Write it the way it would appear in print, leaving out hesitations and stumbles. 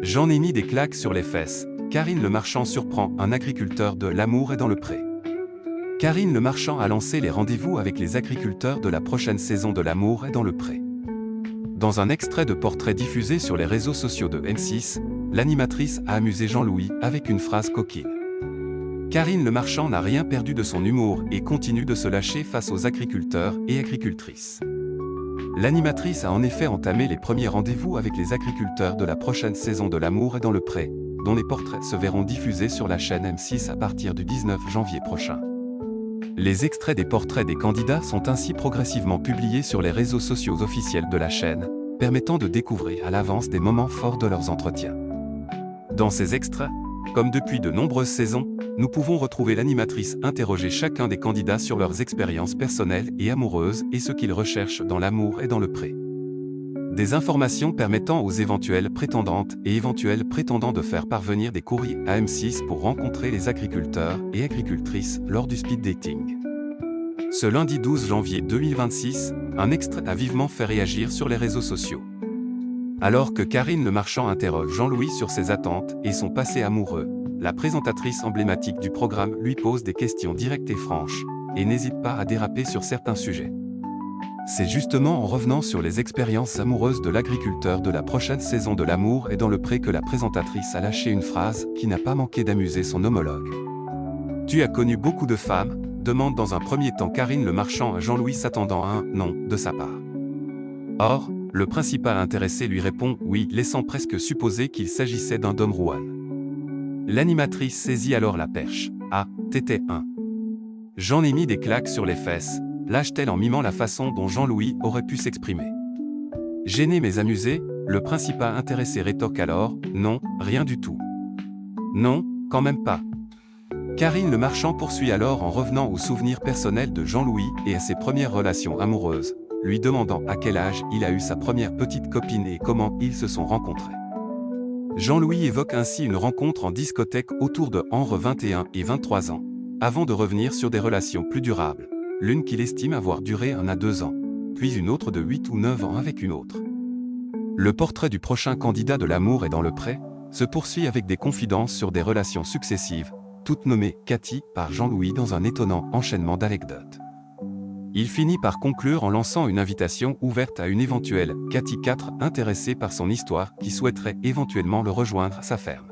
J'en ai mis des claques sur les fesses. Karine Le Marchand surprend un agriculteur de L'amour est dans le pré. Karine Le Marchand a lancé les rendez-vous avec les agriculteurs de la prochaine saison de L'amour est dans le pré. Dans un extrait de portrait diffusé sur les réseaux sociaux de M6, l'animatrice a amusé Jean-Louis avec une phrase coquine. Karine Le Marchand n'a rien perdu de son humour et continue de se lâcher face aux agriculteurs et agricultrices. L'animatrice a en effet entamé les premiers rendez-vous avec les agriculteurs de la prochaine saison de L'amour est dans le pré, dont les portraits se verront diffusés sur la chaîne M6 à partir du 19 janvier prochain. Les extraits des portraits des candidats sont ainsi progressivement publiés sur les réseaux sociaux officiels de la chaîne, permettant de découvrir à l'avance des moments forts de leurs entretiens. Dans ces extraits, comme depuis de nombreuses saisons, nous pouvons retrouver l'animatrice interroger chacun des candidats sur leurs expériences personnelles et amoureuses et ce qu'ils recherchent dans l'amour et dans le pré. Des informations permettant aux éventuelles prétendantes et éventuels prétendants de faire parvenir des courriers à M6 pour rencontrer les agriculteurs et agricultrices lors du speed dating. Ce lundi 12 janvier 2026, un extrait a vivement fait réagir sur les réseaux sociaux. Alors que Karine Le Marchand interroge Jean-Louis sur ses attentes et son passé amoureux, la présentatrice emblématique du programme lui pose des questions directes et franches, et n'hésite pas à déraper sur certains sujets. C'est justement en revenant sur les expériences amoureuses de l'agriculteur de la prochaine saison de L'amour est dans le pré que la présentatrice a lâché une phrase qui n'a pas manqué d'amuser son homologue. « Tu as connu beaucoup de femmes ?» demande dans un premier temps Karine Le Marchand à Jean-Louis s'attendant à un « non » de sa part. Or, le principal intéressé lui répond « oui », laissant presque supposer qu'il s'agissait d'un Dom Juan. L'animatrice saisit alors la perche. « Ah, t'étais un. J'en ai mis des claques sur les fesses », lâche-t-elle en mimant la façon dont Jean-Louis aurait pu s'exprimer. Gêné mais amusé, le principal intéressé rétorque alors « non, rien du tout. Non, quand même pas. » Karine Le Marchand poursuit alors en revenant aux souvenirs personnels de Jean-Louis et à ses premières relations amoureuses, lui demandant à quel âge il a eu sa première petite copine et comment ils se sont rencontrés. Jean-Louis évoque ainsi une rencontre en discothèque autour de entre 21 et 23 ans, avant de revenir sur des relations plus durables, l'une qu'il estime avoir duré 1 à 2 ans, puis une autre de 8 ou 9 ans avec une autre. Le portrait du prochain candidat de L'amour est dans le pré se poursuit avec des confidences sur des relations successives, toutes nommées Cathy par Jean-Louis dans un étonnant enchaînement d'anecdotes. Il finit par conclure en lançant une invitation ouverte à une éventuelle Cathy 4 intéressée par son histoire qui souhaiterait éventuellement le rejoindre à sa ferme.